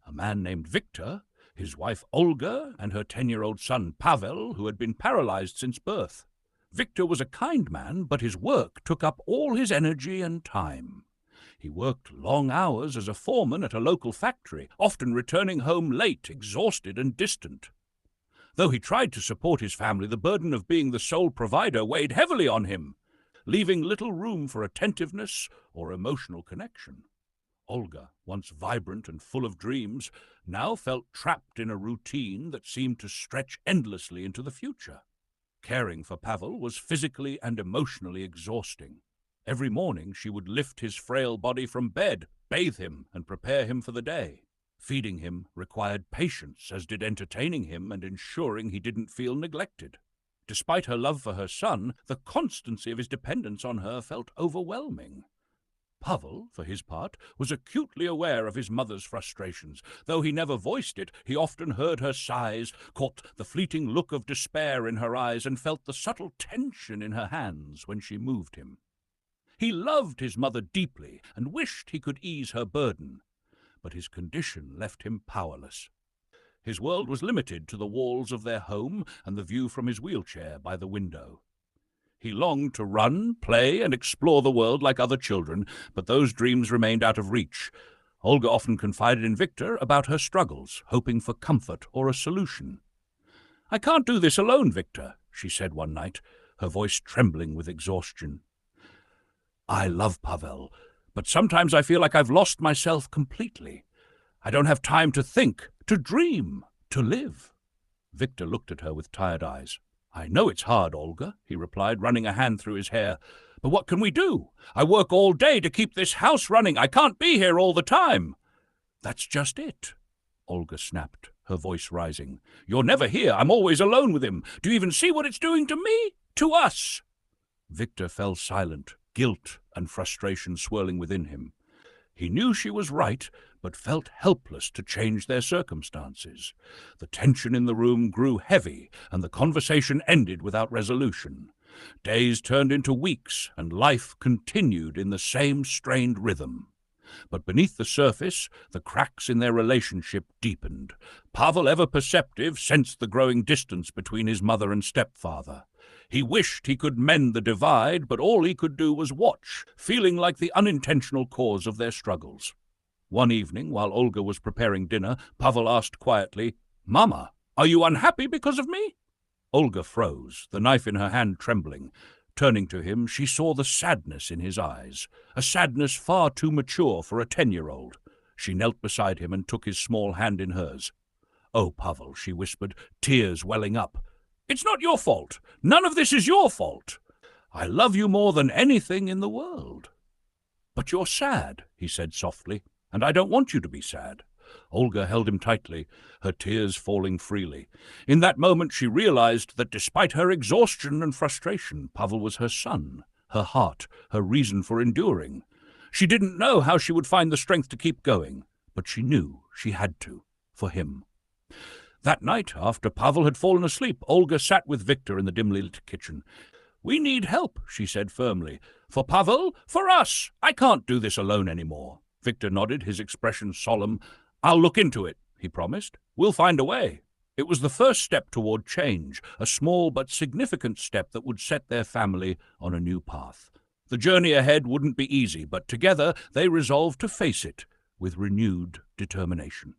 A man named Victor, his wife Olga, and her 10-year-old son Pavel, who had been paralyzed since birth. Victor was a kind man, but his work took up all his energy and time. He worked long hours as a foreman at a local factory, often returning home late, exhausted and distant. Though he tried to support his family, the burden of being the sole provider weighed heavily on him, leaving little room for attentiveness or emotional connection. Olga, once vibrant and full of dreams, now felt trapped in a routine that seemed to stretch endlessly into the future. Caring for Pavel was physically and emotionally exhausting. Every morning she would lift his frail body from bed, bathe him, and prepare him for the day. Feeding him required patience, as did entertaining him and ensuring he didn't feel neglected. Despite her love for her son, the constancy of his dependence on her felt overwhelming. Pavel, for his part, was acutely aware of his mother's frustrations. Though he never voiced it, he often heard her sighs, caught the fleeting look of despair in her eyes, and felt the subtle tension in her hands when she moved him. He loved his mother deeply and wished he could ease her burden, but his condition left him powerless. His world was limited to the walls of their home and the view from his wheelchair by the window. He longed to run, play, and explore the world like other children, but those dreams remained out of reach. Olga often confided in Victor about her struggles, hoping for comfort or a solution. "I can't do this alone, Victor," she said one night, her voice trembling with exhaustion. "I love Pavel, but sometimes I feel like I've lost myself completely. I don't have time to think, to dream, to live." Victor looked at her with tired eyes. "I know it's hard, Olga," he replied, running a hand through his hair. "But what can we do? I work all day to keep this house running. I can't be here all the time." "That's just it," Olga snapped, her voice rising. "You're never here. I'm always alone with him. Do you even see what it's doing to me? To us?" Victor fell silent, guilt and frustration swirling within him. He knew she was right, but felt helpless to change their circumstances. The tension in the room grew heavy, and the conversation ended without resolution. Days turned into weeks, and life continued in the same strained rhythm. But beneath the surface, the cracks in their relationship deepened. Pavel, ever perceptive, sensed the growing distance between his mother and stepfather. He wished he could mend the divide, but all he could do was watch, feeling like the unintentional cause of their struggles. One evening, while Olga was preparing dinner, Pavel asked quietly, "Mama, are you unhappy because of me?" Olga froze, the knife in her hand trembling. Turning to him, she saw the sadness in his eyes, a sadness far too mature for a 10-year-old. She knelt beside him and took his small hand in hers. "Oh, Pavel," she whispered, tears welling up. "It's not your fault. None of this is your fault. I love you more than anything in the world." "But you're sad," he said softly, "and I don't want you to be sad." Olga held him tightly, her tears falling freely. In that moment she realized that despite her exhaustion and frustration, Pavel was her son, her heart, her reason for enduring. She didn't know how she would find the strength to keep going, but she knew she had to, for him. That night, after Pavel had fallen asleep, Olga sat with Victor in the dimly lit kitchen. "We need help," she said firmly. "For Pavel, for us. I can't do this alone anymore." Victor nodded, his expression solemn. "I'll look into it," he promised. "We'll find a way." It was the first step toward change, a small but significant step that would set their family on a new path. The journey ahead wouldn't be easy, but together they resolved to face it with renewed determination.